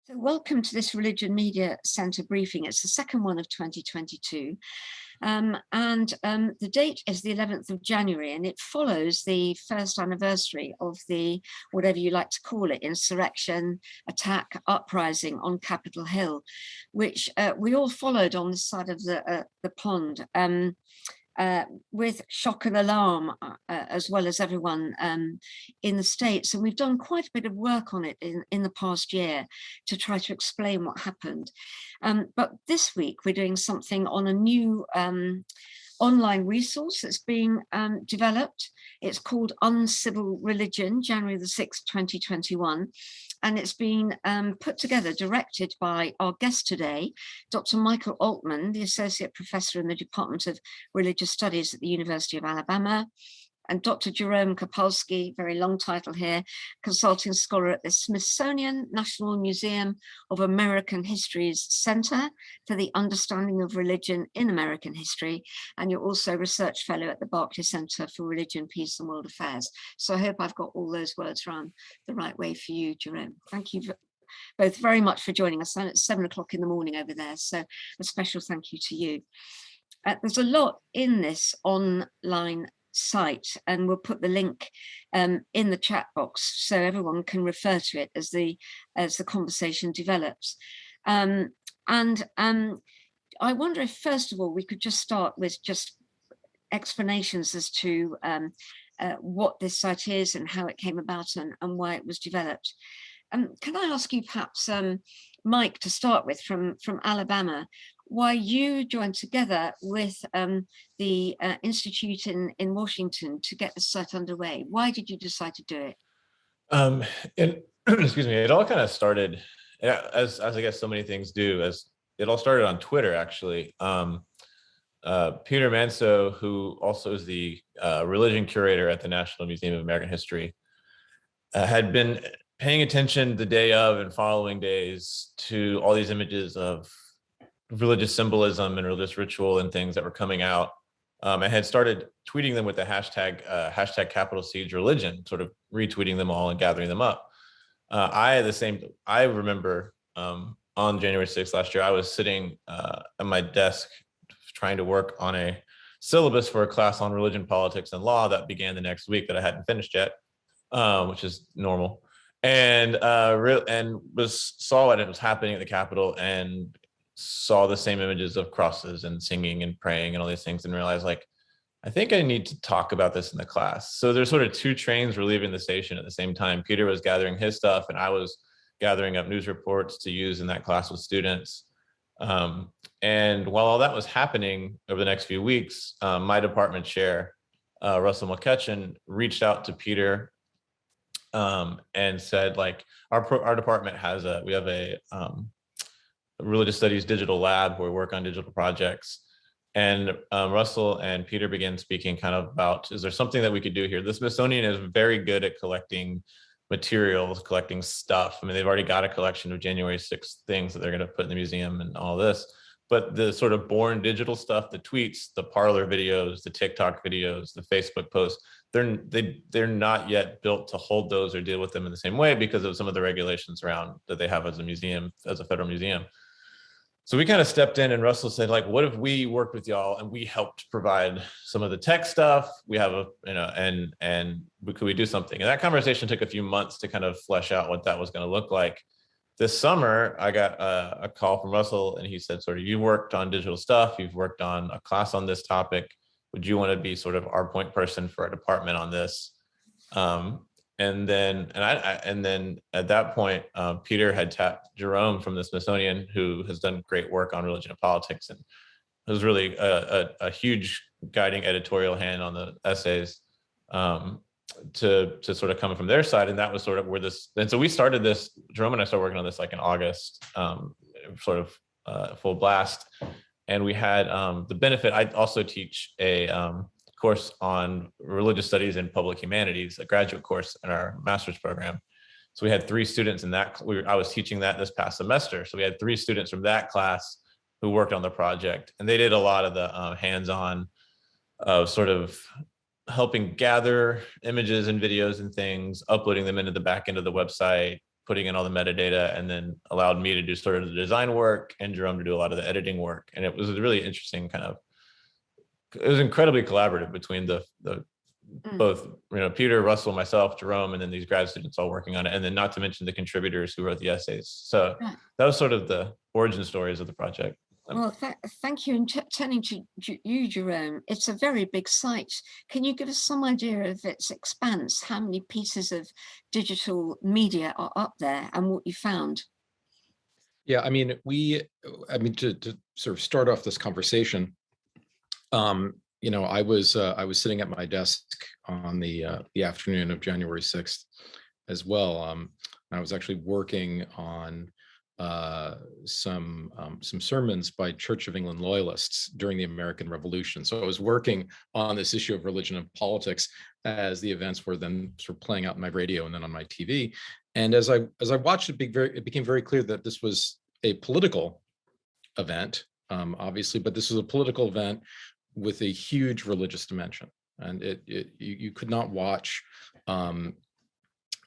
So welcome to this Religion Media Centre briefing. It's the second one of 2022. The date is the 11th of January, and it follows the first anniversary of the, whatever you like to call it, insurrection, attack, uprising on Capitol Hill, which we all followed on this side of the pond. With shock and alarm, as well as everyone in the States. And we've done quite a bit of work on it in the past year to try to explain what happened. But this week we're doing something on a new online resource that's being developed. It's called Uncivil Religion, January the 6th, 2021. And it's been put together, directed by our guest today, Dr. Michael Altman, the Associate Professor in the Department of Religious Studies at the University of Alabama, and Dr. Jerome Kopalski, very long title here, consulting scholar at the Smithsonian National Museum of American History's Center for the Understanding of Religion in American History. And you're also research fellow at the Barclay Center for Religion, Peace and World Affairs. So I hope I've got all those words round the right way for you, Jerome. Thank you both very much for joining us. And it's 7 o'clock in the morning over there. So a special thank you to you. There's a lot in this online site, and we'll put the link in the chat box so everyone can refer to it as the conversation develops. I wonder if, first of all, we could just start with just explanations as to what this site is and how it came about and why it was developed. Can I ask you perhaps, Mike, to start with, from Alabama, why you joined together with the Institute in Washington to get the site underway? Why did you decide to do it? Excuse me, it all kind of started, as I guess so many things do, as it all started on Twitter, actually. Peter Manso, who also is the religion curator at the National Museum of American History, had been paying attention the day of and following days to all these images of religious symbolism and religious ritual and things that were coming out, and had started tweeting them with the hashtag capital Siege religion, sort of retweeting them all and gathering them up. I remember on January 6th last year, I was sitting at my desk trying to work on a syllabus for a class on religion, politics, and law that began the next week that I hadn't finished yet, which is normal. And saw it was happening at the Capitol, and saw the same images of crosses and singing and praying and all these things, and realized, like, I think I need to talk about this in the class. So there's sort of two trains were leaving the station at the same time. Peter was gathering his stuff, and I was gathering up news reports to use in that class with students. And while all that was happening over the next few weeks, my department chair, Russell McCutcheon, reached out to Peter and said, like, our department has a religious studies digital lab where we work on digital projects. And Russell and Peter began speaking kind of about, is there something that we could do here? The Smithsonian is very good at collecting materials, collecting stuff. I mean, they've already got a collection of January 6th things that they're going to put in the museum and all this. But the sort of born digital stuff, the tweets, the Parler videos, the TikTok videos, the Facebook posts, they're not yet built to hold those or deal with them in the same way because of some of the regulations around that they have as a museum, as a federal museum. So we kind of stepped in, and Russell said, like, what if we worked with y'all and we helped provide some of the tech stuff? We have could we do something? And that conversation took a few months to kind of flesh out what that was going to look like. This summer, I got a call from Russell, and he said, sort of, you worked on digital stuff. You've worked on a class on this topic. Would you want to be sort of our point person for our department on this? And then at that point, Peter had tapped Jerome from the Smithsonian, who has done great work on religion and politics, and was really a huge guiding editorial hand on the essays, to sort of come from their side. And that was sort of where this, and so we started this, Jerome and I started working on this like in August, sort of full blast. And we had the benefit, I also teach a course on religious studies and public humanities, a graduate course in our master's program. So we had 3 students in that. I was teaching that this past semester. So we had 3 students from that class who worked on the project, and they did a lot of the hands-on of sort of helping gather images and videos and things, uploading them into the back end of the website, putting in all the metadata, and then allowed me to do sort of the design work and Jerome to do a lot of the editing work. And it was a really interesting it was incredibly collaborative between the both, Peter, Russell, myself, Jerome, and then these grad students all working on it. And then not to mention the contributors who wrote the essays. So that was sort of the origin stories of the project. Well, thank you. And turning to you, Jerome, it's a very big site. Can you give us some idea of its expanse? How many pieces of digital media are up there and what you found? Yeah, I mean, to sort of start off this conversation, I was sitting at my desk on the afternoon of January 6th as well. I was actually working on some sermons by Church of England loyalists during the American Revolution. So I was working on this issue of religion and politics as the events were then sort of playing out on my radio and then on my TV. And as I watched it, it became very clear that this was a political event, obviously, but this was a political event with a huge religious dimension. And you could not watch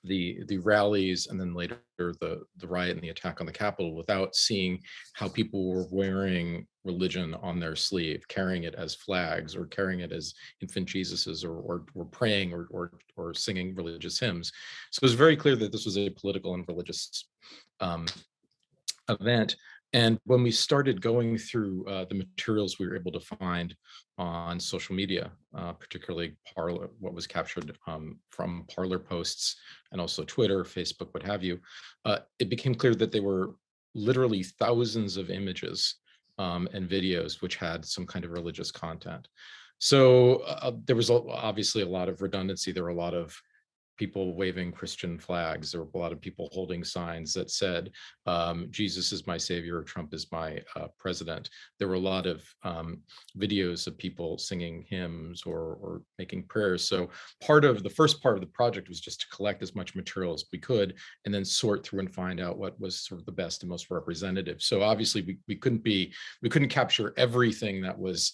the rallies and then later the riot and the attack on the Capitol without seeing how people were wearing religion on their sleeve, carrying it as flags or carrying it as infant Jesuses, or praying or singing religious hymns. So it was very clear that this was a political and religious event. And when we started going through the materials we were able to find on social media, particularly Parler, what was captured from Parler posts and also Twitter, Facebook, what have you, it became clear that there were literally thousands of images and videos which had some kind of religious content. So there was obviously a lot of redundancy. There were a lot of people waving Christian flags. There were a lot of people holding signs that said, Jesus is my savior, or Trump is my president. There were a lot of videos of people singing hymns or making prayers. So the first part of the project was just to collect as much material as we could and then sort through and find out what was sort of the best and most representative. So obviously we couldn't capture everything that was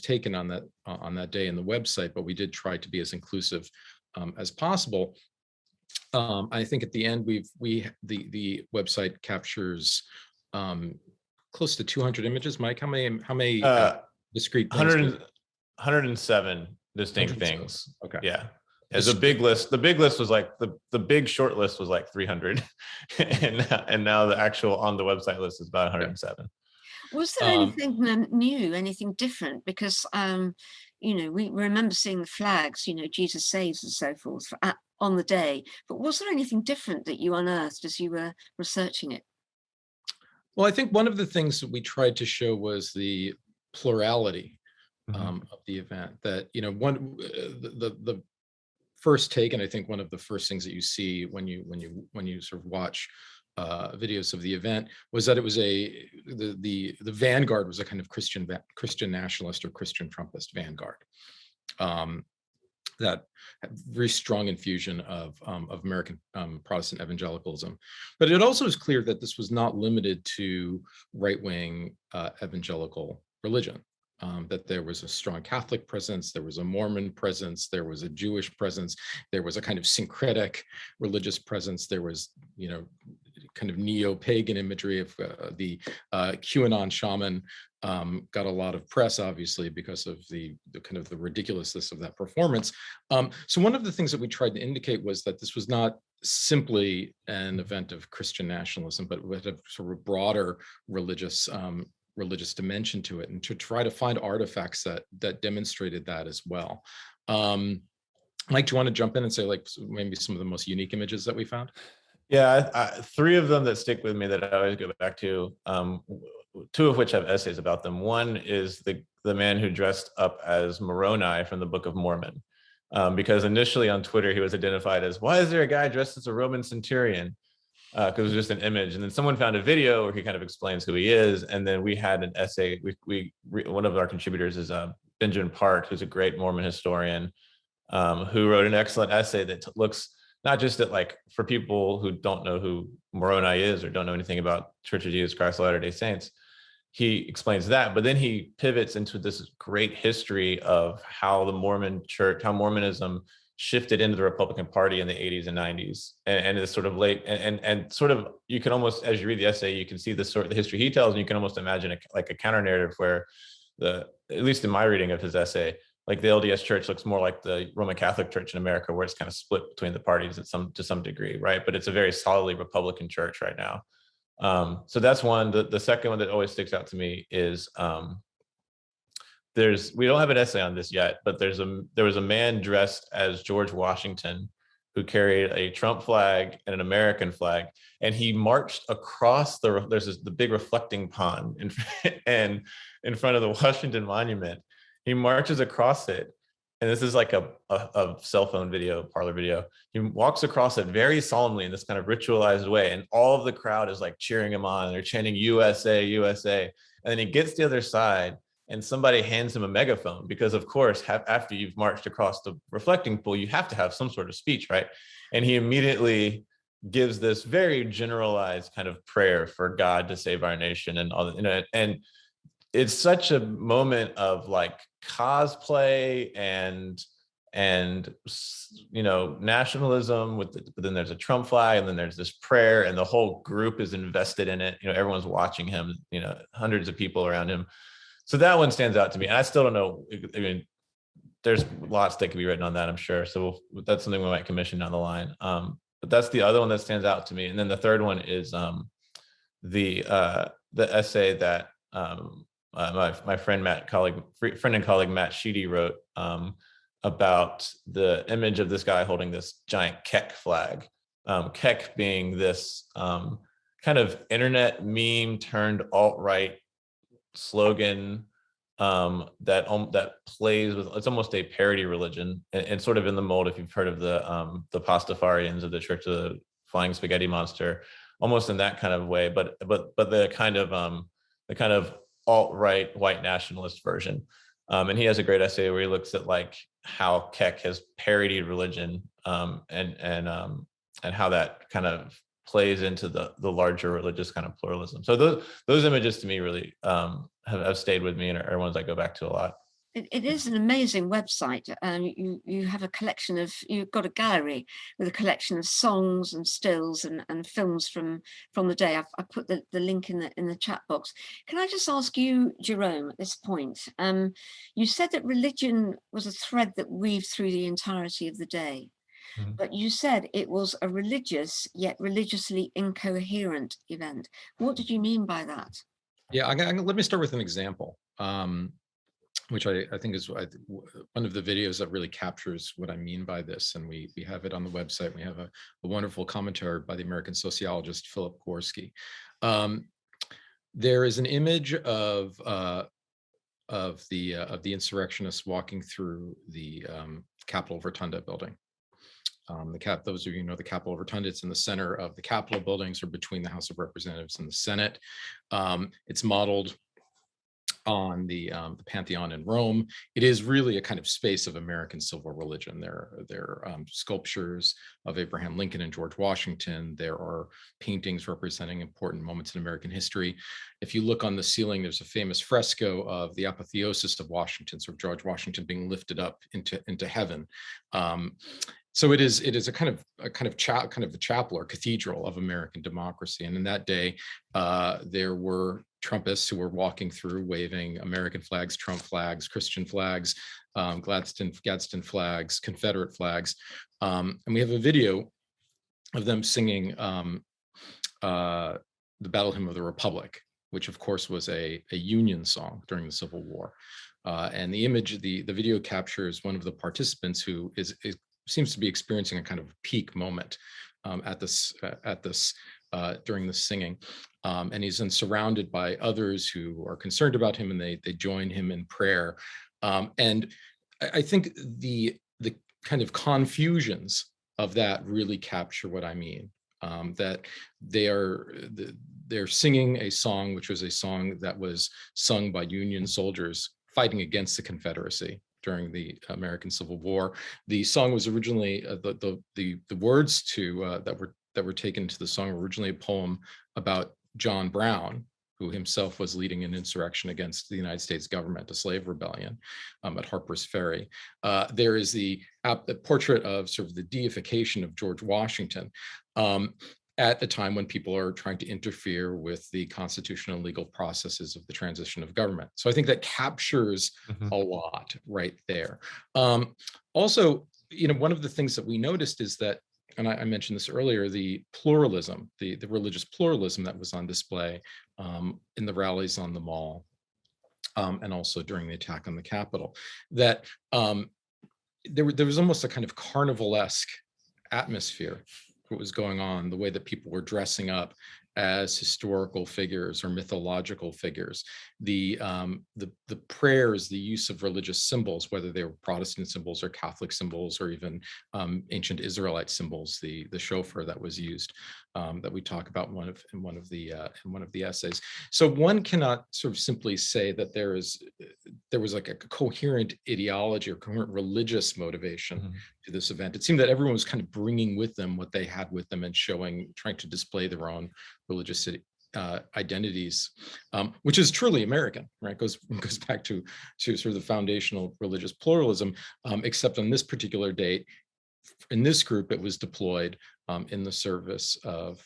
taken on that day in the website, but we did try to be as inclusive as possible. I think at the end the website captures close to 200 images. Mike, how many discrete 107 distinct 107. things. Okay. Yeah. As a big list, the big list was like the big short list was like 300, and now the actual on the website list is about 107. Was there anything new, anything different? Because we remember seeing the flags, Jesus saves and so forth on the day. But was there anything different that you unearthed as you were researching it? Well, I think one of the things that we tried to show was the plurality of the event. That the first take, and I think one of the first things that you see when you sort of watch videos of the event was that it was the vanguard was a kind of Christian nationalist or Christian Trumpist vanguard that had very strong infusion of American Protestant evangelicalism. But it also is clear that this was not limited to right-wing evangelical religion. That there was a strong Catholic presence, there was a Mormon presence, there was a Jewish presence, there was a kind of syncretic religious presence, there was kind of neo-pagan imagery of the QAnon shaman. Got a lot of press, obviously, because of the kind of the ridiculousness of that performance. So one of the things that we tried to indicate was that this was not simply an event of Christian nationalism, but with a sort of broader religious dimension to it, and to try to find artifacts that demonstrated that as well. Mike, do you want to jump in and say like maybe some of the most unique images that we found? Yeah, three of them that stick with me that I always go back to, two of which have essays about them. One is the man who dressed up as Moroni from the Book of Mormon, because initially on Twitter he was identified as, why is there a guy dressed as a Roman centurion? Because it was just an image, and then someone found a video where he kind of explains who he is, and then we had an essay. One of our contributors is Benjamin Park, who's a great Mormon historian, who wrote an excellent essay that looks not just at, like, for people who don't know who Moroni is or don't know anything about Church of Jesus Christ of Latter-day Saints. He explains that, but then he pivots into this great history of how the Mormon church, how Mormonism shifted into the Republican Party in the 80s and 90s, and it's sort of late and sort of, you can almost, as you read the essay, you can see the history he tells, and you can almost imagine like a counter narrative where at least in my reading of his essay, like the LDS Church looks more like the Roman Catholic Church in America, where it's kind of split between the parties to some degree, right? But it's a very solidly Republican church right now. So that's one. The second one that always sticks out to me is we don't have an essay on this yet, but there was a man dressed as George Washington who carried a Trump flag and an American flag, and he marched across the big reflecting pond in front of the Washington Monument. He marches across it, and this is like a cell phone video, parlor video. He walks across it very solemnly in this kind of ritualized way, and all of the crowd is like cheering him on. They're chanting USA, USA. And then he gets to the other side, and somebody hands him a megaphone, because of course, after you've marched across the reflecting pool, you have to have some sort of speech, right? And he immediately gives this very generalized kind of prayer for God to save our nation and all that, you know, and it's such a moment of like cosplay and you know, nationalism but then there's a Trump flag, and then there's this prayer, and the whole group is invested in it. You know, everyone's watching him, you know, hundreds of people around him. So that one stands out to me. And I still don't know. I mean, there's lots that could be written on that, I'm sure. So that's something we might commission down the line. But that's the other one that stands out to me. And then the third one is the essay that my friend and colleague Matt Sheedy wrote about the image of this guy holding this giant Keck flag. Keck being this kind of internet meme turned alt-right slogan that plays with, it's almost a parody religion, and sort of in the mold, if you've heard of the Pastafarians of the Church of the Flying Spaghetti Monster, almost in that kind of way, but the kind of alt-right white nationalist version. And he has a great essay where he looks at like how Keck has parodied religion, and how that kind of plays into the larger religious kind of pluralism. So those images to me really have stayed with me, and are ones I go back to a lot. It is an amazing website. You have a collection of, you've got a gallery with a collection of songs and stills and films from the day. I put the link in the chat box. Can I just ask you, Jerome, at this point, you said that religion was a thread that weaved through the entirety of the day. Mhm. But you said it was a religious yet religiously incoherent event. What did you mean by that? Yeah, let me start with an example, which I think is one of the videos that really captures what I mean by this. And we have it on the website. We have a wonderful commentary by the American sociologist Philip Gorski. There is an image of the insurrectionists walking through the Capitol Rotunda building. Those of you who know the Capitol Rotunda, it's in the center of the Capitol buildings, or between the House of Representatives and the Senate. It's modeled on the Pantheon in Rome. It is really a kind of space of American civil religion. There are sculptures of Abraham Lincoln and George Washington. There are paintings representing important moments in American history. If you look on the ceiling, there's a famous fresco of the apotheosis of Washington, so George Washington being lifted up into heaven. So it is a kind of a chapel or cathedral of American democracy. And in that day, there were Trumpists who were walking through waving American flags, Trump flags, Christian flags, Gadsden flags, Confederate flags. And we have a video of them singing the Battle Hymn of the Republic, which of course was a Union song during the Civil War. And the image, the video captures one of the participants who seems to be experiencing a kind of peak moment during the singing. And he's then surrounded by others who are concerned about him, and they join him in prayer. And I think the kind of confusions of that really capture what I mean. That they're singing a song, which was a song that was sung by Union soldiers fighting against the Confederacy during the American Civil War. The song was originally the words to that were taken to the song were originally a poem about John Brown, who himself was leading an insurrection against the United States government, a slave rebellion at Harper's Ferry. There is the portrait of sort of the deification of George Washington at a time when people are trying to interfere with the constitutional and legal processes of the transition of government. So I think that captures a lot right there. Also, one of the things that we noticed is that, and I mentioned this earlier, the pluralism, the religious pluralism that was on display in the rallies on the Mall, and also during the attack on the Capitol, that there was almost a kind of carnivalesque atmosphere what was going on, the way that people were dressing up as historical figures or mythological figures, the prayers, the use of religious symbols, whether they were Protestant symbols or Catholic symbols or even ancient Israelite symbols, the shofar that was used, that we talk about in one of the essays. So one cannot sort of simply say that there was like a coherent ideology or coherent religious motivation to this event. It seemed that everyone was kind of bringing with them what they had with them and trying to display their own religious identities, which is truly American, right? Goes back to sort of the foundational religious pluralism, except on this particular date, in this group, it was deployed in the service of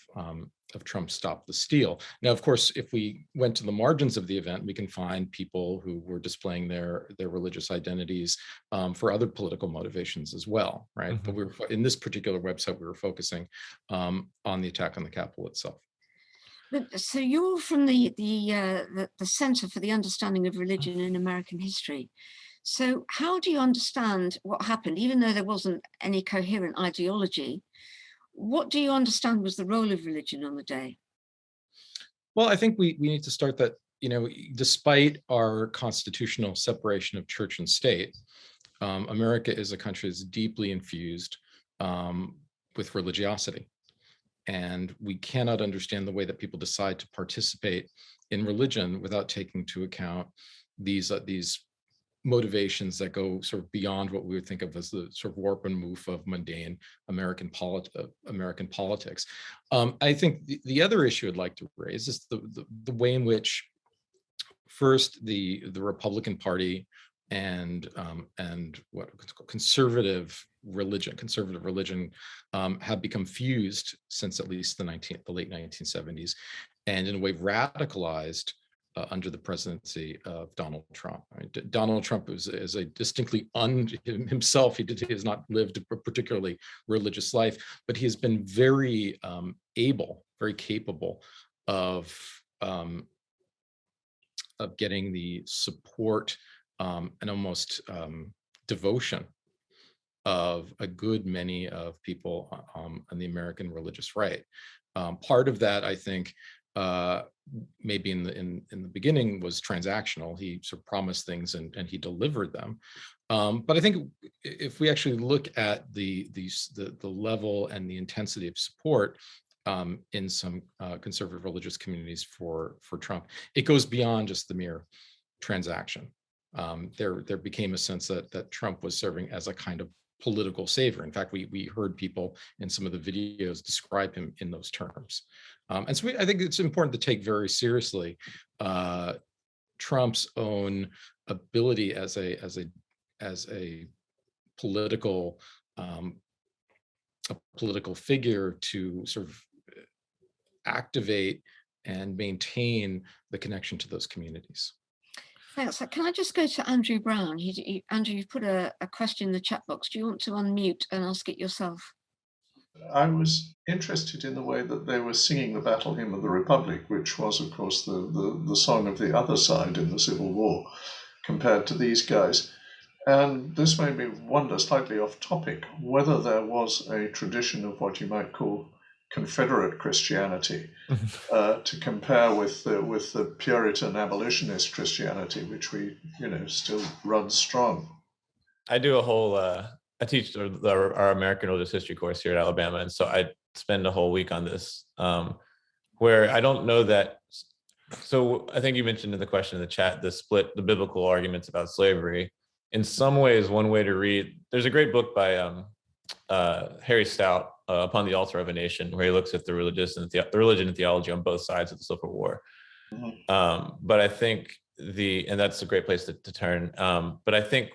Trump's Stop the Steal. Now, of course, if we went to the margins of the event, we can find people who were displaying their religious identities for other political motivations as well, right? But we were, in this particular website, we were focusing on the attack on the Capitol itself. So you're from the Center for the Understanding of Religion in American History. So how do you understand what happened, even though there wasn't any coherent ideology? What do you understand was the role of religion on the day? Well, I think we need to start that, despite our constitutional separation of church and state, America is a country that's deeply infused with religiosity. And we cannot understand the way that people decide to participate in religion without taking into account these motivations that go sort of beyond what we would think of as the sort of warp and woof of mundane American politics. I think the other issue I'd like to raise is the way in which first the Republican Party and what conservative religion have become fused since at least the late 1970s, and in a way radicalized under the presidency of Donald Trump. Right? Donald Trump is a distinctly himself. He has not lived a particularly religious life, but he has been very able, very capable of getting the support and almost devotion of a good many of people on the American religious right. Part of that, I think, maybe in the beginning was transactional. He sort of promised things and he delivered them. But I think if we actually look at the level and the intensity of support in some conservative religious communities for Trump, it goes beyond just the mere transaction. There became a sense that Trump was serving as a kind of political savior. In fact, we heard people in some of the videos describe him in those terms. And so I think it's important to take very seriously Trump's own ability as a political figure to sort of activate and maintain the connection to those communities. Thanks. Can I just go to Andrew Brown? Andrew, you've put a question in the chat box. Do you want to unmute and ask it yourself? I was interested in the way that they were singing the Battle Hymn of the Republic, which was, of course, the song of the other side in the Civil War, compared to these guys. And this made me wonder, slightly off topic, whether there was a tradition of what you might call Confederate Christianity to compare with the Puritan abolitionist Christianity, which we, still runs strong. I do a whole, I teach our American Religious History course here at Alabama, and so I spend a whole week on this, where I don't know that. So I think you mentioned in the question in the chat, the biblical arguments about slavery. In some ways, one way to read, there's a great book by Harry Stout, Upon the Altar of a Nation, where he looks at the religion and theology on both sides of the Civil War. But I think and that's a great place to turn. But I think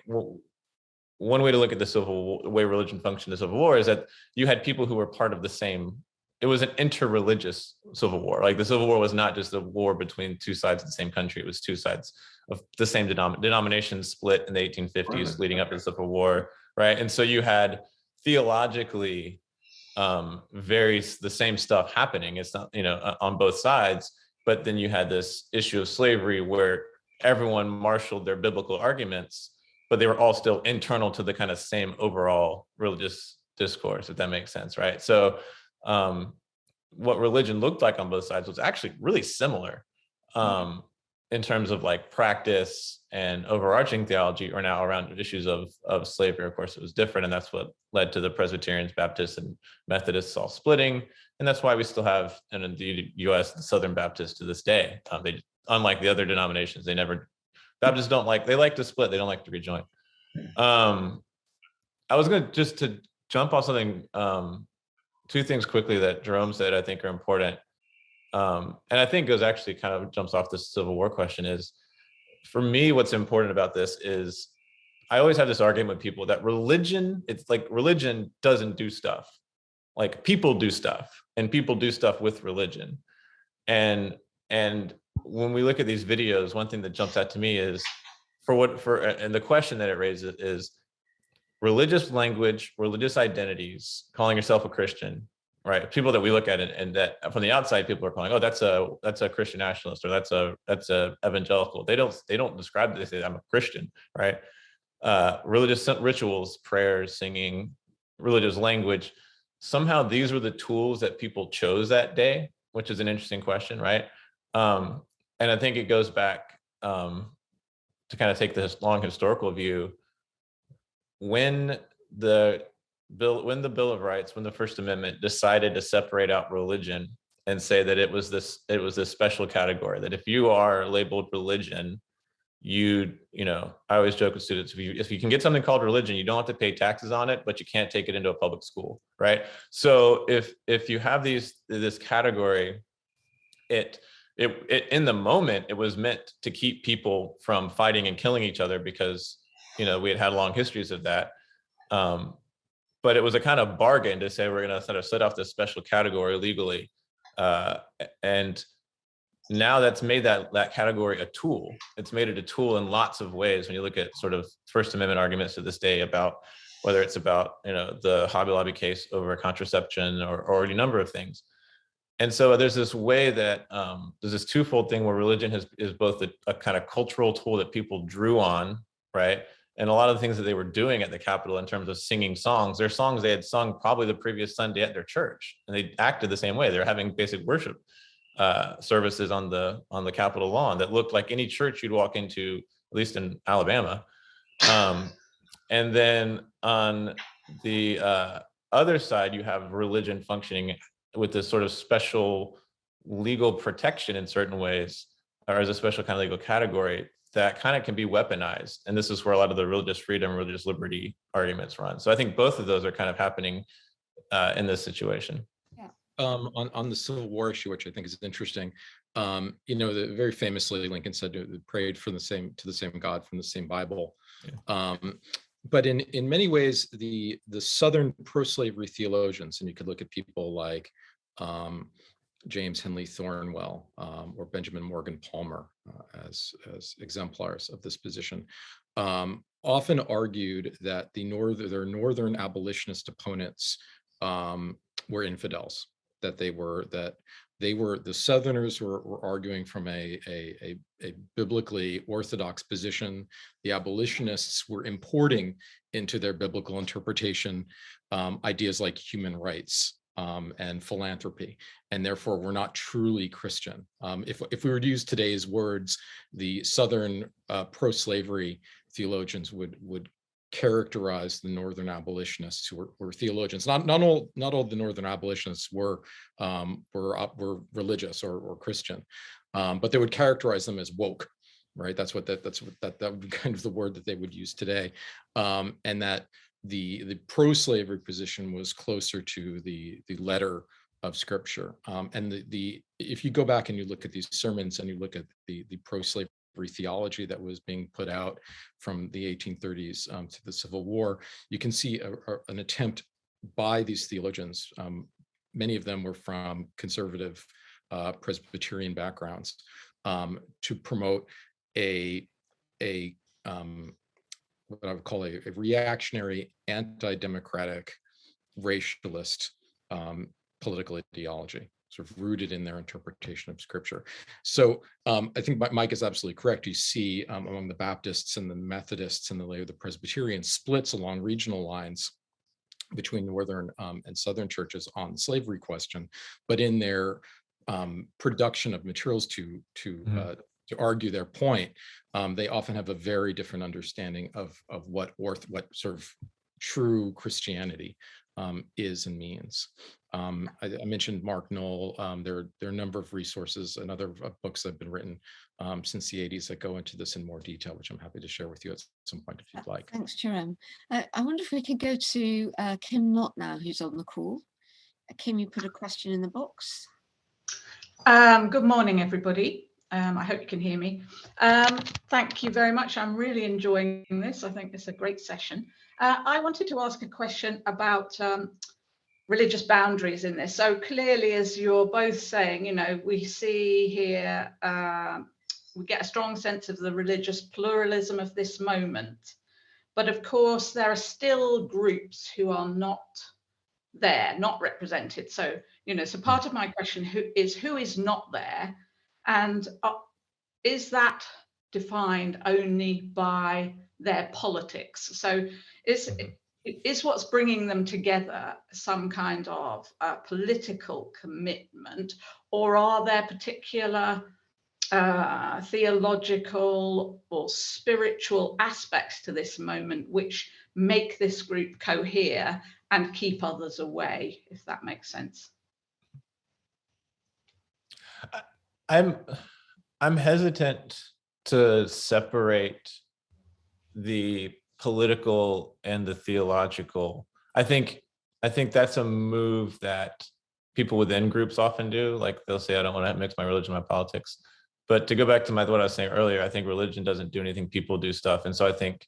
one way to look at the way religion functioned in the Civil War is that you had people who were part of the same. It was an interreligious Civil War. Like the Civil War was not just a war between two sides of the same country. It was two sides of the same denominations split in the 1850s leading up to the Civil War, right? And so you had theologically the same stuff happening. It's not, on both sides, but then you had this issue of slavery where everyone marshaled their biblical arguments, but they were all still internal to the kind of same overall religious discourse, if that makes sense, right? So what religion looked like on both sides was actually really similar in terms of like practice and overarching theology, or now around issues of slavery. Of course, it was different, and that's what led to the Presbyterians, Baptists, and Methodists all splitting. And that's why we still have, in the U.S., the Southern Baptists to this day. They, unlike the other denominations, Baptists they like to split, they don't like to rejoin. I was going to jump off something, two things quickly that Jerome said I think are important. And I think goes actually kind of jumps off the Civil War question is, for me, what's important about this is I always have this argument with people that religion doesn't do stuff. Like people do stuff, and people do stuff with religion. And when we look at these videos, one thing that jumps out to me is and the question that it raises is religious language, religious identities, calling yourself a Christian, right? People that we look at and that from the outside, people are calling, oh, that's a Christian nationalist, or that's a evangelical. They don't describe it. They say I'm a Christian, right? Religious rituals, prayers, singing, religious language. Somehow these were the tools that people chose that day, which is an interesting question, right? And I think it goes back to kind of take this long historical view. When the Bill of Rights, when the First Amendment decided to separate out religion and say that it was this special category, that if you are labeled religion, I always joke with students, if you can get something called religion, you don't have to pay taxes on it, but you can't take it into a public school, right? So if you have this category, it in the moment, it was meant to keep people from fighting and killing each other because we had long histories of that. But it was a kind of bargain to say we're going to sort of set off this special category legally. And now that's made that category a tool. It's made it a tool in lots of ways. When you look at sort of First Amendment arguments to this day about whether it's about the Hobby Lobby case over contraception or any number of things. And so there's this way that there's this twofold thing where religion is both a kind of cultural tool that people drew on, right? And a lot of the things that they were doing at the Capitol in terms of singing songs, they're songs they had sung probably the previous Sunday at their church, and they acted the same way. They're having basic worship services on the Capitol lawn that looked like any church you'd walk into, at least in Alabama. And then on the other side, you have religion functioning with this sort of special legal protection in certain ways, or as a special kind of legal category that kind of can be weaponized. And this is where a lot of the religious freedom, religious liberty arguments run. So I think both of those are kind of happening in this situation. Yeah. On the Civil War issue, which I think is interesting, very famously Lincoln said prayed to the same God from the same Bible. Yeah. But in many ways, the Southern pro-slavery theologians, and you could look at people like James Henley Thornwell or Benjamin Morgan Palmer as exemplars of this position, often argued that their northern abolitionist opponents were infidels, that the Southerners were arguing from a biblically orthodox position. The abolitionists were importing into their biblical interpretation ideas like human rights and philanthropy, and therefore were not truly Christian. If we were to use today's words, the Southern pro-slavery theologians would characterize the Northern abolitionists who were theologians. Not all the Northern abolitionists were religious or Christian, but they would characterize them as woke, right? That would be kind of the word that they would use today, and that the pro-slavery position was closer to the letter of Scripture. And the if you go back and you look at these sermons and you look at the pro-slavery theology that was being put out from the 1830s to the Civil War, you can see an attempt by these theologians. Many of them were from conservative Presbyterian backgrounds, to promote a what I would call a reactionary, anti-democratic, racialist political ideology, sort of rooted in their interpretation of Scripture. So I think Mike is absolutely correct. You see among the Baptists and the Methodists and the later the Presbyterians splits along regional lines between northern and southern churches on the slavery question, but in their production of materials to argue their point, they often have a very different understanding of what sort of true Christianity is and means. I mentioned Mark Knoll. There are a number of resources and other books that have been written since the 80s that go into this in more detail, which I'm happy to share with you at some point if you'd like. Thanks, Jerome. I wonder if we could go to Kim Knott now, who's on the call. Kim, you put a question in the box. Good morning, everybody. I hope you can hear me. Thank you very much. I'm really enjoying this. I think it's a great session. I wanted to ask a question about religious boundaries in this. So clearly, as you're both saying, you know, we see here, we get a strong sense of the religious pluralism of this moment. But of course, there are still groups who are not there, not represented. So, you know, so part of my question who is not there, and is that defined only by their politics? So is what's bringing them together some kind of political commitment, or are there particular theological or spiritual aspects to this moment which make this group cohere and keep others away, if that makes sense? I'm hesitant to separate the political and the theological. I think that's a move that people within groups often do. Like they'll say, I don't want to mix my religion with my politics. But to go back to what I was saying earlier, I think religion doesn't do anything, people do stuff. And so I think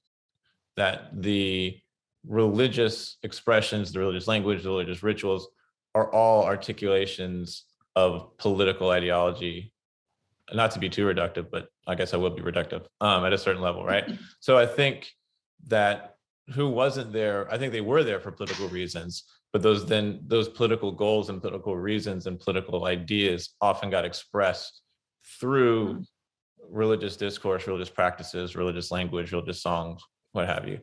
that the religious expressions, the religious language, the religious rituals are all articulations of political ideology. Not to be too reductive, but I guess I will be reductive at a certain level, right? So I think that who wasn't there, I think they were there for political reasons, but those political goals and political reasons and political ideas often got expressed through religious discourse, religious practices, religious language, religious songs, what have you.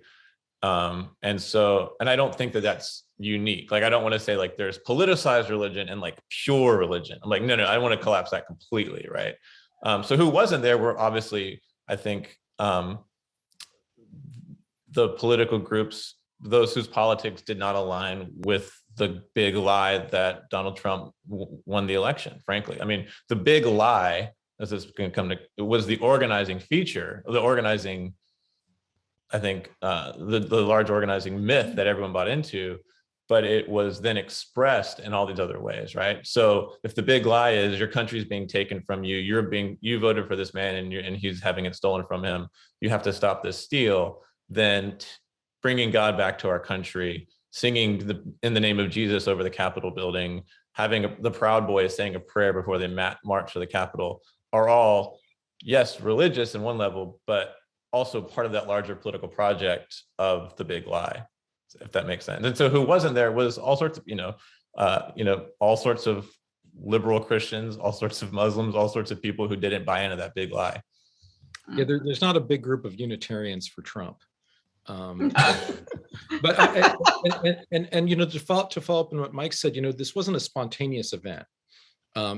And I don't think that that's unique. Like, I don't want to say like there's politicized religion and like pure religion. I'm like, no, I want to collapse that completely, right? So who wasn't there were obviously, I think, the political groups, those whose politics did not align with the big lie that Donald Trump won the election, frankly. I mean, the big lie, as this is going to come to, was the organizing feature, the organizing, I think, the large organizing myth that everyone bought into, but it was then expressed in all these other ways, right? So if the big lie is your country's being taken from you, you voted for this man and he's having it stolen from him, you have to stop this steal, then bringing God back to our country, singing in the name of Jesus over the Capitol building, having the Proud Boys saying a prayer before they march to the Capitol are all, yes, religious in one level, but also part of that larger political project of the big lie, if that makes sense. And so who wasn't there was all sorts of, all sorts of liberal Christians, all sorts of Muslims, all sorts of people who didn't buy into that big lie. Yeah, there's not a big group of Unitarians for Trump. But to follow up on what Mike said, this wasn't a spontaneous event.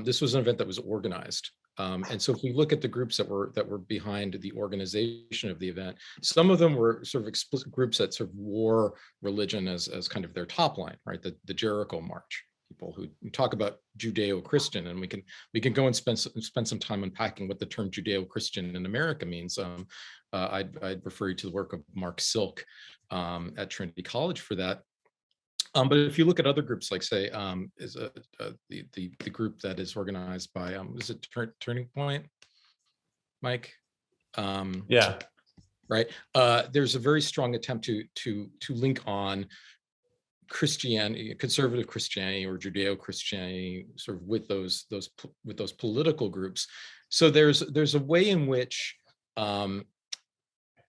This was an event that was organized. And so if we look at the groups that were behind the organization of the event, some of them were sort of explicit groups that sort of wore religion as kind of their top line, right? The Jericho March, people who talk about Judeo-Christian, and we can go and spend some time unpacking what the term Judeo-Christian in America means. I'd refer you to the work of Mark Silk at Trinity College for that. But if you look at other groups, like say, is the group that is organized by, is it Turning Point, Mike? Yeah. Right. There's a very strong attempt to link on Christianity, conservative Christianity or Judeo-Christianity, sort of with those political groups. So there's a way in which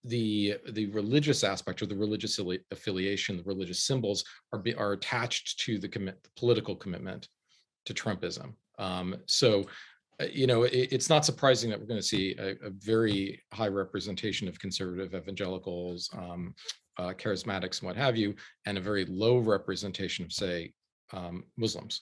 the religious aspect or the religious affiliation, the religious symbols are attached to the political commitment to Trumpism. So it's not surprising that we're going to see a very high representation of conservative evangelicals, charismatics, and what have you, and a very low representation of, say, Muslims.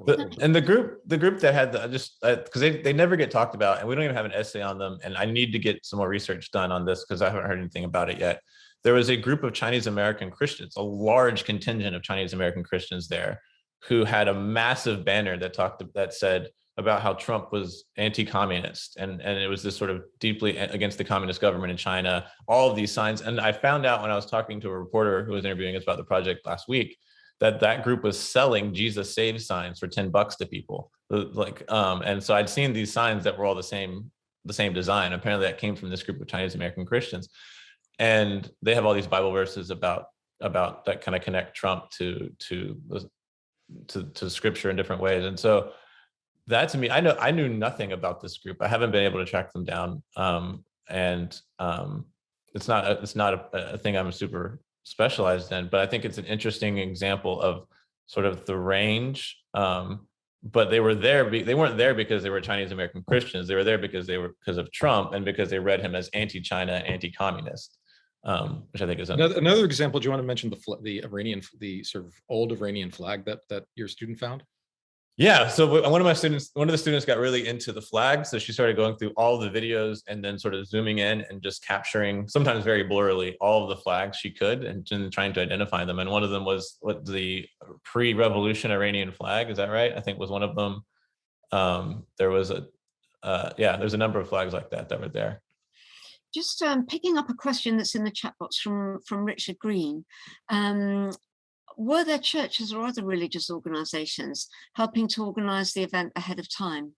And the group that had because they never get talked about, and we don't even have an essay on them, and I need to get some more research done on this because I haven't heard anything about it yet. There was a group of Chinese American Christians, a large contingent of Chinese American Christians there, who had a massive banner that said about how Trump was anti-communist, and it was this sort of deeply against the communist government in China, all of these signs. And I found out when I was talking to a reporter who was interviewing us about the project last week that group was selling Jesus Saves signs for $10 to people. And so I'd seen these signs that were all the same design. Apparently that came from this group of Chinese American Christians. And they have all these Bible verses about that kind of connect Trump to scripture in different ways. And so that, to me, I knew nothing about this group. I haven't been able to track them down. It's not a thing I'm super specialized in, but I think it's an interesting example of sort of the range. But they were there. They weren't there because they were Chinese American Christians. They were there because of Trump and because they read him as anti-China, anti-communist, which I think is another example. Do you want to mention the sort of old Iranian flag that your student found? Yeah, so one of the students got really into the flag, so she started going through all the videos and then sort of zooming in and just capturing, sometimes very blurrily, all of the flags she could and trying to identify them. And one of them was the pre-revolution Iranian flag. Is that right? I think was one of them. There's a number of flags like that were there. Just picking up a question that's in the chat box from Richard Green. Were there churches or other religious organizations helping to organize the event ahead of time?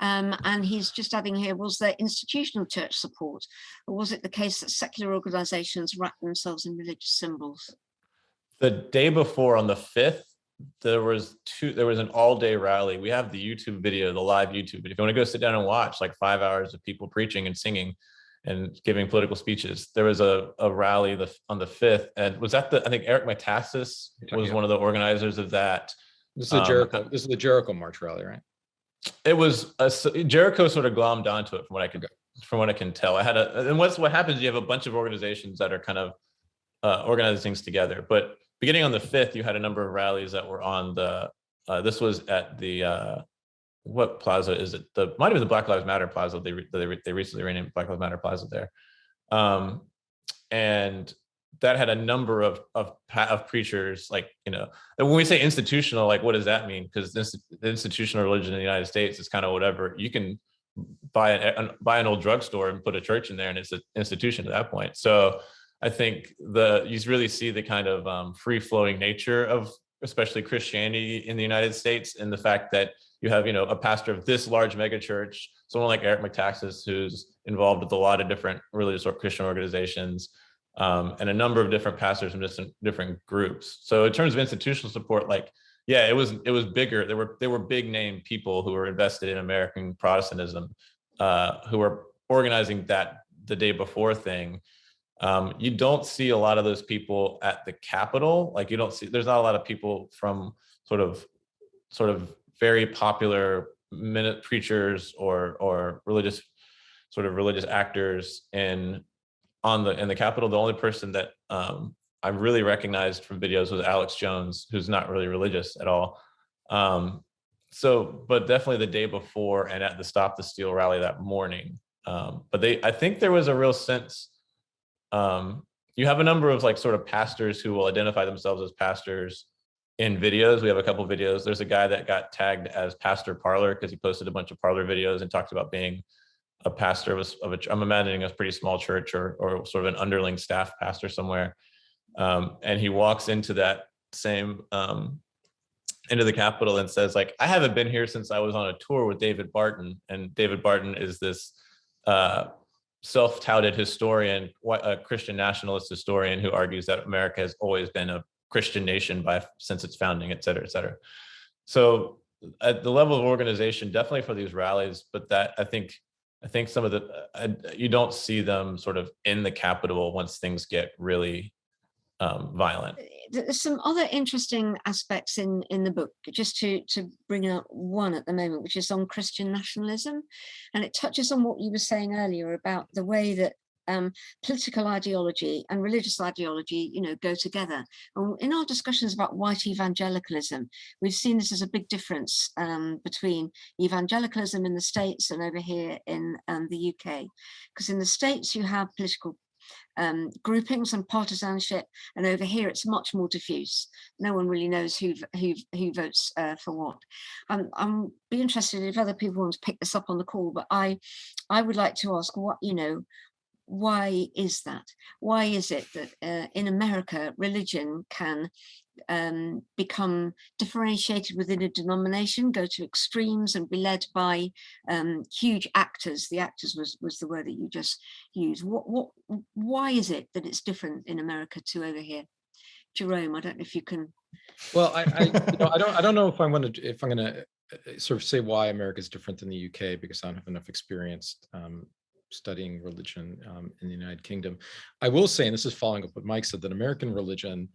And he's just adding here, was there institutional church support, or was it the case that secular organizations wrapped themselves in religious symbols? The day before, on the 5th, there was an all-day rally. We have the YouTube video, the live YouTube, but if you want to go sit down and watch like 5 hours of people preaching and singing and giving political speeches, there was a rally on the 5th, and was that I think Eric Metaxas was one of the organizers of that. This is the Jericho. This is the Jericho March rally, right? It was Jericho sort of glommed onto it, from what I can tell. And what happens? You have a bunch of organizations that are kind of organizing things together. But beginning on the 5th, you had a number of rallies that were on the. This was at the. What plaza is it? Might have been the Black Lives Matter plaza. They recently renamed Black Lives Matter Plaza there, and that had a number of preachers. Like, and when we say institutional, like, what does that mean? Because the institutional religion in the United States is kind of whatever. You can buy an old drugstore and put a church in there, and it's an institution at that point. So I think you really see the kind of free flowing nature of especially Christianity in the United States, and the fact that you have, a pastor of this large megachurch, someone like Eric Metaxas, who's involved with a lot of different religious or Christian organizations, and a number of different pastors from different groups. So in terms of institutional support, it was bigger. There were big name people who were invested in American Protestantism, who were organizing that the day before thing. You don't see a lot of those people at the Capitol. There's not a lot of people from sort of very popular preachers or religious actors in the Capitol. The only person that I really recognized from videos was Alex Jones, who's not really religious at all. But definitely the day before and at the Stop the Steal rally that morning. I think there was a real sense. You have a number of sort of pastors who will identify themselves as pastors in videos. We have a couple videos. There's a guy that got tagged as Pastor Parlor because he posted a bunch of Parlor videos and talked about being a pastor of I'm imagining a pretty small church or sort of an underling staff pastor somewhere. And he walks into that same into the Capitol and says, like, I haven't been here since I was on a tour with David Barton. And David Barton is this self-touted historian, a Christian nationalist historian who argues that America has always been a Christian nation since its founding, et cetera, et cetera. So at the level of organization, definitely for these rallies, but that I think some of you don't see them sort of in the Capitol once things get really violent. There's some other interesting aspects in the book, just to bring out one at the moment, which is on Christian nationalism. And it touches on what you were saying earlier about the way that political ideology and religious ideology, go together. And in our discussions about white evangelicalism, we've seen this as a big difference between evangelicalism in the States and over here in the UK. Because in the States, you have political groupings and partisanship, and over here it's much more diffuse. No one really knows who votes for what. I'm be interested if other people want to pick this up on the call, but I would like to ask, why is that? Why is it that in America religion can become differentiated within a denomination, go to extremes, and be led by huge actors? The actors was the word that you just used. Why is it that it's different in America to over here? Jerome, I don't know if you can. Well, I don't know if I'm going to sort of say why America is different than the UK, because I don't have enough experience studying religion in the United Kingdom. I will say, and this is following up what Mike said, that American religion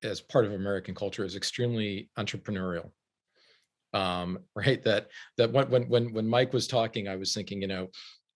as part of American culture is extremely entrepreneurial. Right? That when Mike was talking, I was thinking,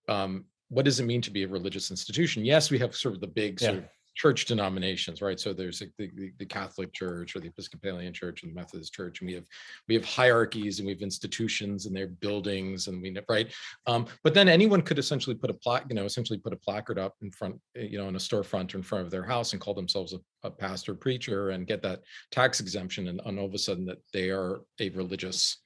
what does it mean to be a religious institution? Yes, we have sort of the big sort of church denominations, right? So there's the Catholic Church or the Episcopalian Church and the Methodist Church, and we have hierarchies, and we have institutions and their buildings, and right. But then anyone could essentially put a placard up in front, in a storefront or in front of their house and call themselves a pastor, preacher, and get that tax exemption, and all of a sudden that they are a religious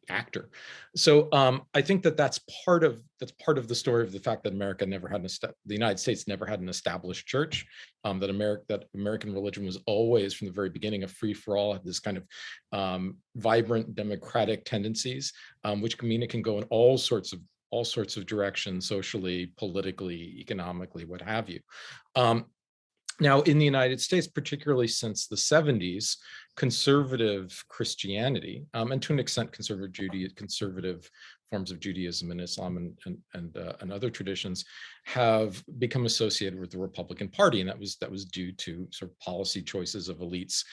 actor. So I think that's part of the story of the fact that the United States never had an established church. That American religion was always, from the very beginning, a free for all, had this kind of vibrant democratic tendencies, which can mean it can go in all sorts of directions, socially, politically, economically, what have you. Now, in the United States, particularly since the 70s, conservative Christianity, and to an extent conservative forms of Judaism and Islam and other traditions, have become associated with the Republican Party, and that was due to sort of policy choices of elites,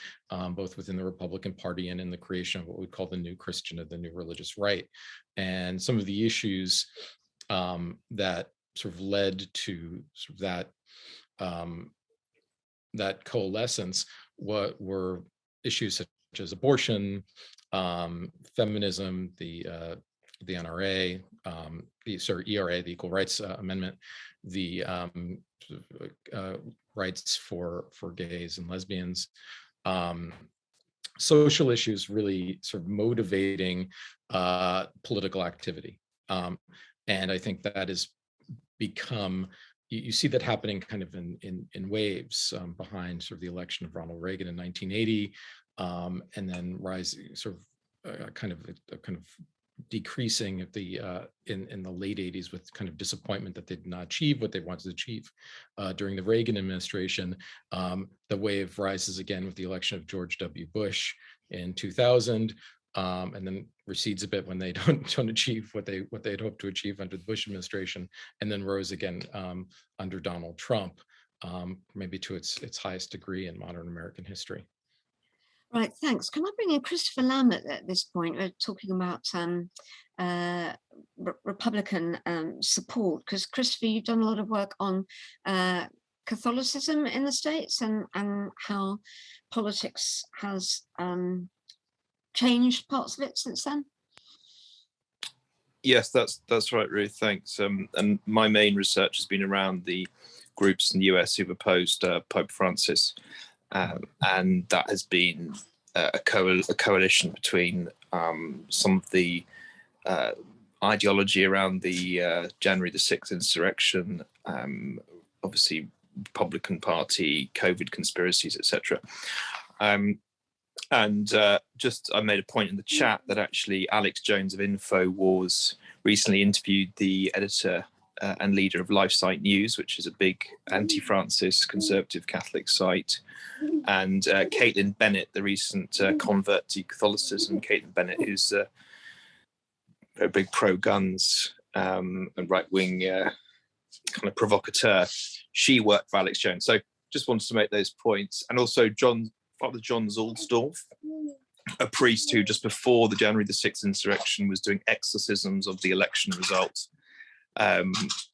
both within the Republican Party and in the creation of what we call the new Christian or the new religious right. And some of the issues that sort of led to sort of that coalescence were issues such as abortion, feminism, the NRA, ERA, the Equal Rights Amendment, the rights for gays and lesbians, social issues really sort of motivating political activity. And I think that has become, you see that happening kind of in waves behind sort of the election of Ronald Reagan in 1980, and then rising sort of kind of decreasing at in the late 80s with kind of disappointment that they did not achieve what they wanted to achieve during the Reagan administration. The wave rises again with the election of George W. Bush in 2000. And then recedes a bit when they don't achieve what they had hoped to achieve under the Bush administration, and then rose again under Donald Trump, maybe to its highest degree in modern American history. Right, thanks. Can I bring in Christopher Lamb at this point? We're talking about Republican support, because Christopher, you've done a lot of work on Catholicism in the States and how politics has changed parts of it since then. Yes, that's right, Ruth. Thanks. And my main research has been around the groups in the US who've opposed Pope Francis, and that has been a coalition between some of the ideology around the January the 6th insurrection, obviously Republican Party, COVID conspiracies, etc. Just I made a point in the chat that actually Alex Jones of InfoWars recently interviewed the editor and leader of LifeSite News, which is a big anti-Francis conservative Catholic site, and Caitlin Bennett, the recent convert to Catholicism. Caitlin Bennett, who's a very big pro-guns and right-wing kind of provocateur. She worked for Alex Jones. So just wanted to make those points. And also Father John Zuhlsdorf, a priest who just before the January the 6th insurrection was doing exorcisms of the election results,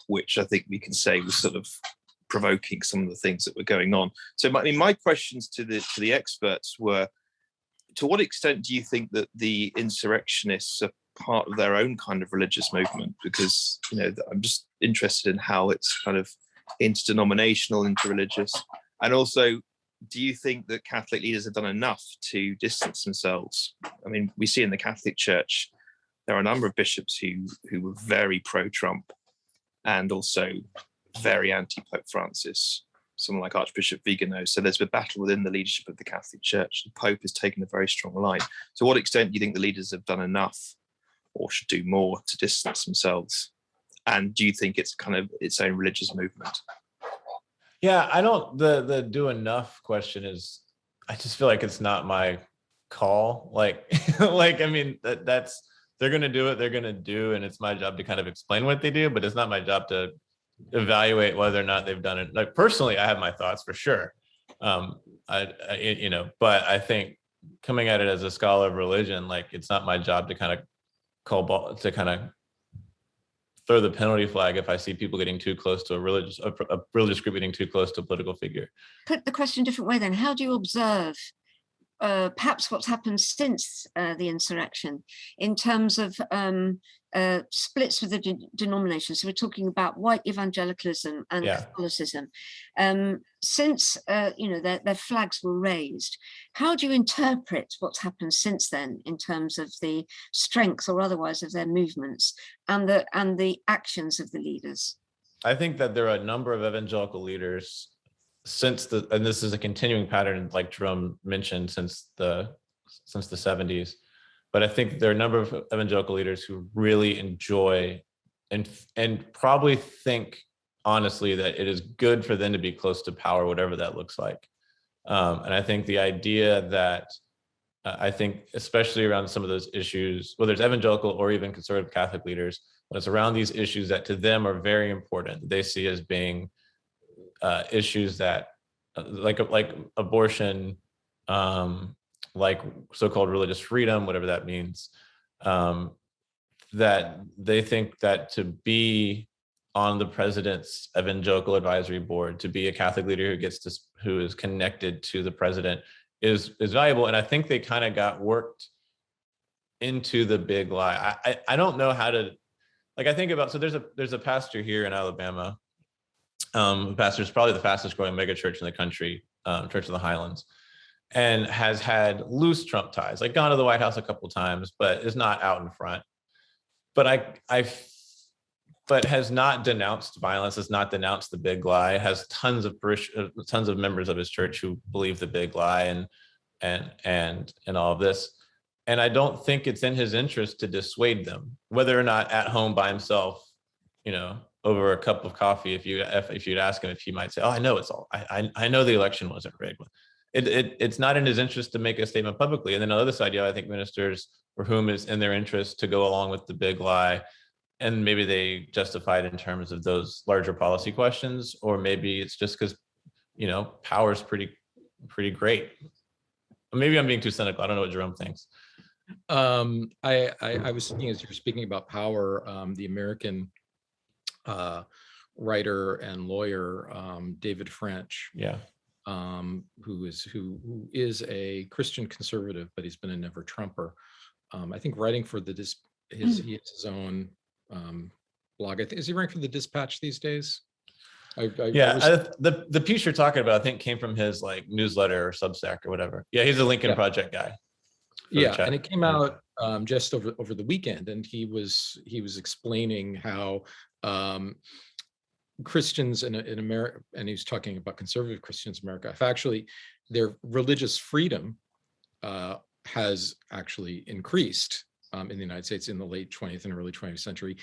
which I think we can say was sort of provoking some of the things that were going on. So my questions to the experts were, to what extent do you think that the insurrectionists are part of their own kind of religious movement? Because, you know, I'm just interested in how it's kind of interdenominational, interreligious. And also, do you think that Catholic leaders have done enough to distance themselves? I mean, we see in the Catholic Church, there are a number of bishops who were very pro-Trump and also very anti-Pope Francis, someone like Archbishop Vigano. So there's a battle within the leadership of the Catholic Church. The Pope has taken a very strong line. To what extent do you think the leaders have done enough or should do more to distance themselves? And do you think it's kind of its own religious movement? Yeah, I don't, the do enough question is, I just feel like it's not my call. Like, I mean, that's, they're going to do what they're going to do. And it's my job to kind of explain what they do, but it's not my job to evaluate whether or not they've done it. Like, personally, I have my thoughts for sure. You know, but I think coming at it as a scholar of religion, like, it's not my job to kind of kind of throw the penalty flag if I see people getting too close to a religious group getting too close to a political figure. Put the question a different way then. How do you observe perhaps what's happened since the insurrection in terms of splits with the denominations? So we're talking about white evangelicalism and Catholicism. Since you know, their flags were raised, how do you interpret what's happened since then in terms of the strength or otherwise of their movements and the actions of the leaders? I think that there are a number of evangelical leaders and this is a continuing pattern, like Jerome mentioned, since the 70s. But I think there are a number of evangelical leaders who really enjoy and probably think honestly that it is good for them to be close to power, whatever that looks like. And I think the idea that I think, especially around some of those issues, whether it's evangelical or even conservative Catholic leaders, when it's around these issues that to them are very important, they see as being issues that like abortion, like so-called religious freedom, whatever that means, that they think that to be on the president's evangelical advisory board, to be a Catholic leader who is connected to the president is valuable. And I think they kind of got worked into the big lie. I don't know how to, like, I think about, so there's a pastor here in Alabama. Pastor is probably the fastest growing megachurch in the country, Church of the Highlands, and has had loose Trump ties, like gone to the White House a couple of times, but is not out in front. But but has not denounced violence, has not denounced the big lie, has tons of members of his church who believe the big lie and all of this. And I don't think it's in his interest to dissuade them, whether or not at home by himself, you know, over a cup of coffee, if you'd ask him, if he might say, "Oh, I know it's all. I know the election wasn't rigged." It's not in his interest to make a statement publicly. And then on the other side, I think ministers for whom it's in their interest to go along with the big lie, and maybe they justify it in terms of those larger policy questions, or maybe it's just because, you know, power is pretty great. Maybe I'm being too cynical. I don't know what Jerome thinks. I was thinking, as you're speaking about power, the American writer and lawyer David French, who is a Christian conservative, but he's been a never Trumper. I think writing for he has his own blog. Is he writing for the Dispatch these days? The piece you're talking about, I think, came from his like newsletter or Substack or whatever. Yeah, he's a Lincoln Project guy. Yeah, and it came out just over the weekend, and he was explaining how Christians in America, and he's talking about conservative Christians in America, have actually, their religious freedom has actually increased in the United States in the late 20th and early 20th century.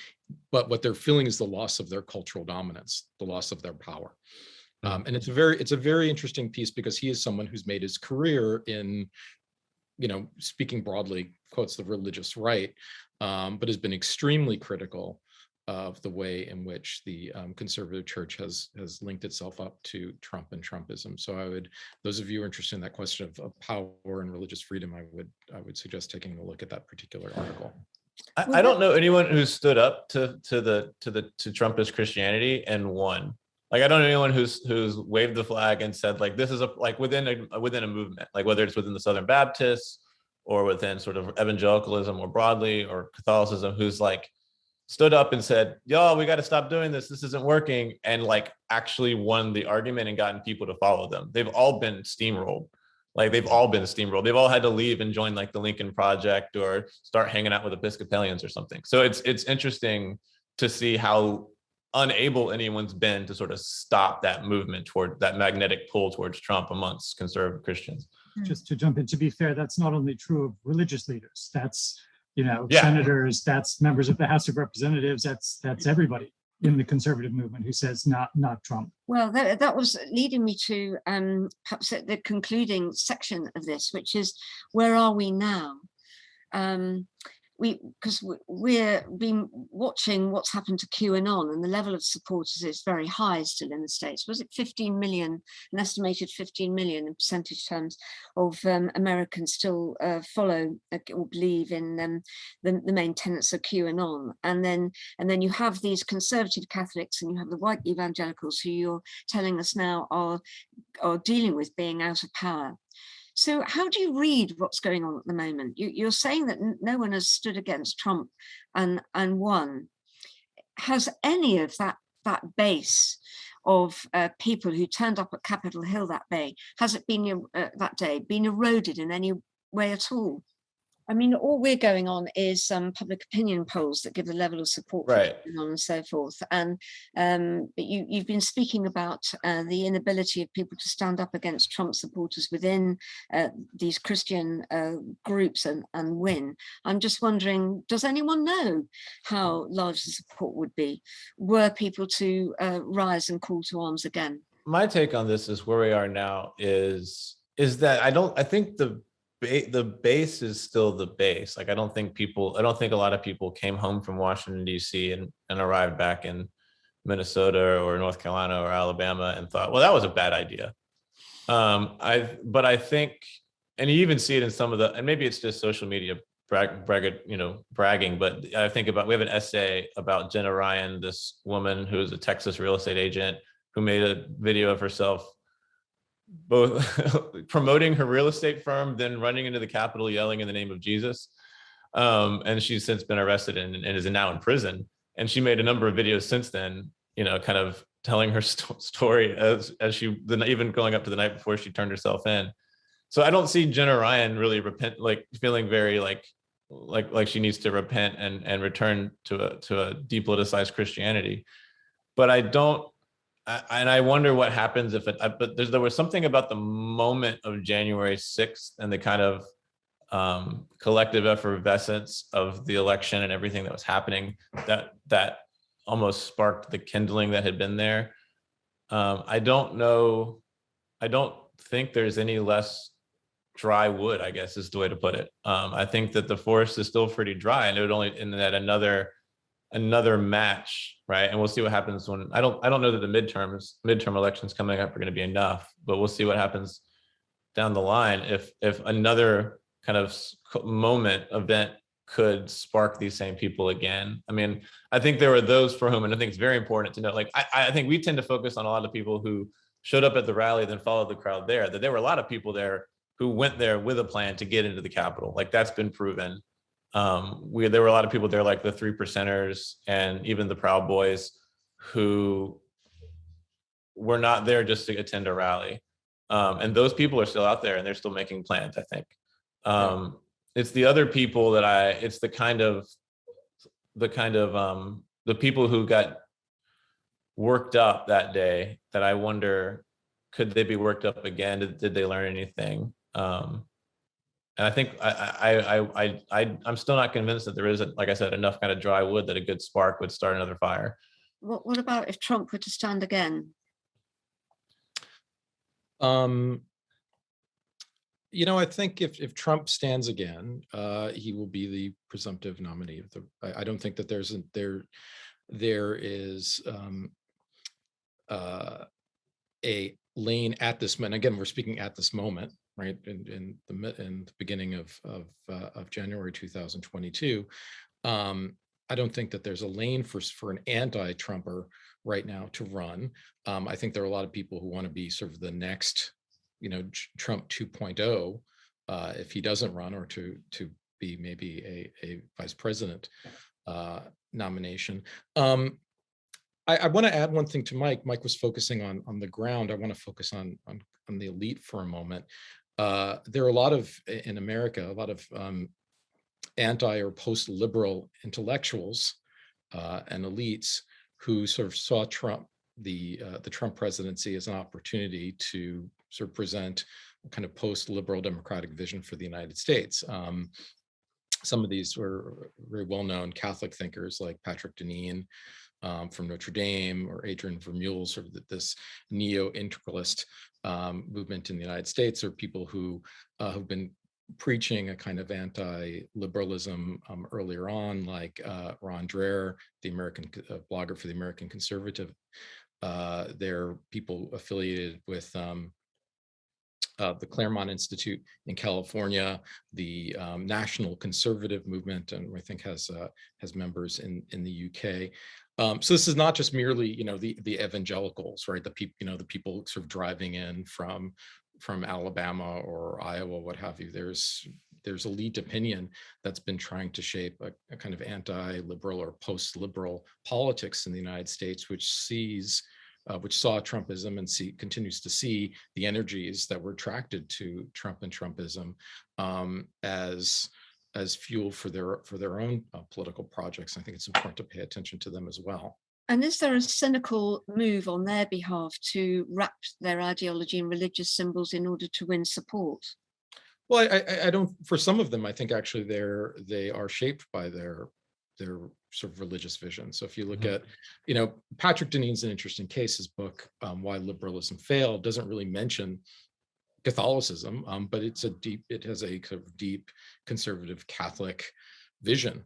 But what they're feeling is the loss of their cultural dominance, the loss of their power. And it's a very interesting piece, because he is someone who's made his career in, speaking broadly, quotes the religious right, but has been extremely critical of the way in which the conservative church has linked itself up to Trump and Trumpism. So those of you who are interested in that question of power and religious freedom, I would suggest taking a look at that particular article. I don't know anyone who stood up to Trumpist Christianity and won. Like, I don't know anyone who's waved the flag and said, like, this is within a movement, like whether it's within the Southern Baptists or within sort of evangelicalism more broadly, or Catholicism, who's like stood up and said, y'all, we got to stop doing this. This isn't working. And like actually won the argument and gotten people to follow them. They've all been steamrolled. They've all had to leave and join like the Lincoln Project or start hanging out with Episcopalians or something. So it's interesting to see how unable anyone's been to sort of stop that movement toward that magnetic pull towards Trump amongst conservative Christians. Just to jump in, to be fair, that's not only true of religious leaders. That's senators, that's members of the House of Representatives, that's everybody in the conservative movement who says not Trump. Well, that was leading me to perhaps the concluding section of this, which is, where are we now? Because we've been watching what's happened to QAnon, and the level of supporters is very high still in the States. Was it 15 million, an estimated 15 million in percentage terms of Americans still follow or believe in the main tenets of QAnon? And then you have these conservative Catholics, and you have the white evangelicals, who you're telling us now are dealing with being out of power. So how do you read what's going on at the moment? You're saying that no one has stood against Trump and won. Has any of that base of people who turned up at Capitol Hill that day, has it been been eroded in any way at all? I mean, all we're going on is public opinion polls that give the level of support for QAnon and so forth. And but you've been speaking about the inability of people to stand up against Trump supporters within these Christian groups and win. I'm just wondering, does anyone know how large the support would be were people to rise and call to arms again? My take on this is, where we are now is that I think the base is still the base. Like, I don't think a lot of people came home from Washington, D.C. and arrived back in Minnesota or North Carolina or Alabama and thought, well, that was a bad idea. But I think, and you even see it in some of and maybe it's just social media bragging, but I think we have an essay about Jenna Ryan, this woman who is a Texas real estate agent who made a video of herself both promoting her real estate firm, then running into the Capitol yelling in the name of Jesus. And she's since been arrested and is now in prison. And she made a number of videos since then, kind of telling her story as she, even going up to the night before she turned herself in. So I don't see Jenna Ryan really feeling very like she needs to repent and return to a depoliticized Christianity. But I wonder what happens if but there was something about the moment of January 6th and the kind of collective effervescence of the election and everything that was happening that almost sparked the kindling that had been there. I don't think there's any less dry wood, I guess is the way to put it. I think that the forest is still pretty dry, and it would only in that another match, right? And we'll see what happens when I don't know that the midterm elections coming up are going to be enough, but we'll see what happens down the line if another kind of event could spark these same people again. I mean, I think there were those for whom, and I think it's very important to know, like, I think we tend to focus on a lot of people who showed up at the rally, then followed the crowd there, that there were a lot of people there who went there with a plan to get into the Capitol. Like, that's been proven. There were a lot of people there, like the 3%ers and even the Proud Boys, who were not there just to attend a rally. And those people are still out there and they're still making plans, I think. It's the other people the people who worked up that day that I wonder, could they be worked up again? Did they learn anything? And I think I'm still not convinced that there isn't, like I said, enough kind of dry wood that a good spark would start another fire. What about if Trump were to stand again? You know, I think if Trump stands again, he will be the presumptive nominee of the. I don't think that there is a lane at this moment. Again, we're speaking at this moment, right? In the beginning of January 2022. I don't think that there's a lane for an anti-Trumper right now to run. I think there are a lot of people who want to be sort of the next, Trump 2.0, if he doesn't run, or to be maybe a vice president nomination. I want to add one thing to Mike. Mike was focusing on the ground. I want to focus on the elite for a moment. There are a lot of, in America, a lot of anti or post-liberal intellectuals and elites who sort of saw Trump, the Trump presidency, as an opportunity to sort of present a kind of post-liberal democratic vision for the United States. Some of these were very well-known Catholic thinkers like Patrick Deneen from Notre Dame, or Adrian Vermeule, sort of this neo-integralist movement in the United States, or people who have been preaching a kind of anti-liberalism earlier on, like Ron Dreher, the American blogger for the American Conservative. They're people affiliated with the Claremont Institute in California, the National Conservative Movement, and I think has members in the UK. So this is not just merely, the evangelicals, right? The people, the people sort of driving in from Alabama or Iowa, what have you. There's elite opinion that's been trying to shape a kind of anti-liberal or post-liberal politics in the United States, which saw Trumpism and continues to see the energies that were attracted to Trump and Trumpism as fuel for their own political projects. I think it's important to pay attention to them as well. And is there a cynical move on their behalf to wrap their ideology in religious symbols in order to win support? Well, I don't. For some of them, I think actually they are shaped by their sort of religious vision. So if you look at, Patrick Deneen's an interesting case. His book, Why Liberalism Failed, doesn't really mention Catholicism, but it has a kind of deep conservative Catholic vision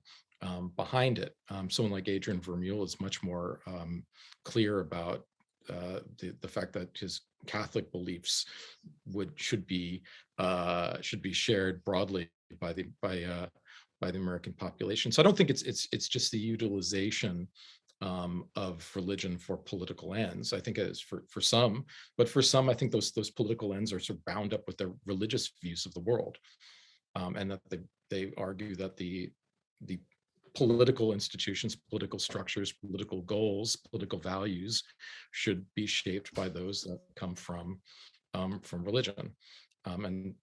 behind it. Someone like Adrian Vermeule is much more clear about the fact that his Catholic beliefs should be shared broadly by the American population. So I don't think it's just the utilization of religion for political ends. I think it is for some, but for some, I think those political ends are sort of bound up with their religious views of the world, and that they argue that the political institutions, political structures, political goals, political values should be shaped by those that come from religion. And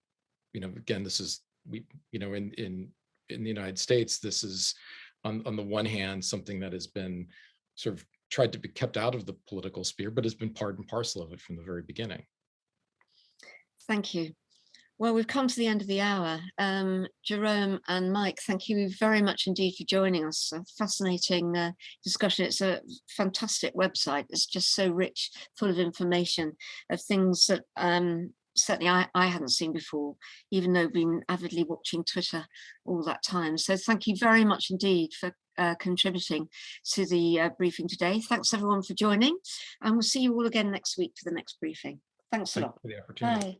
again, this is in the United States, this is on the one hand something that has been sort of tried to be kept out of the political sphere, but has been part and parcel of it from the very beginning. Thank you. Well, we've come to the end of the hour. Jerome and Mike, thank you very much indeed for joining us. A fascinating discussion. It's a fantastic website. It's just so rich, full of information, of things that certainly I hadn't seen before, even though I've been avidly watching Twitter all that time. So thank you very much indeed for contributing to the briefing today. Thanks everyone for joining, and we'll see you all again next week for the next briefing. Thanks a lot. For the opportunity. Bye.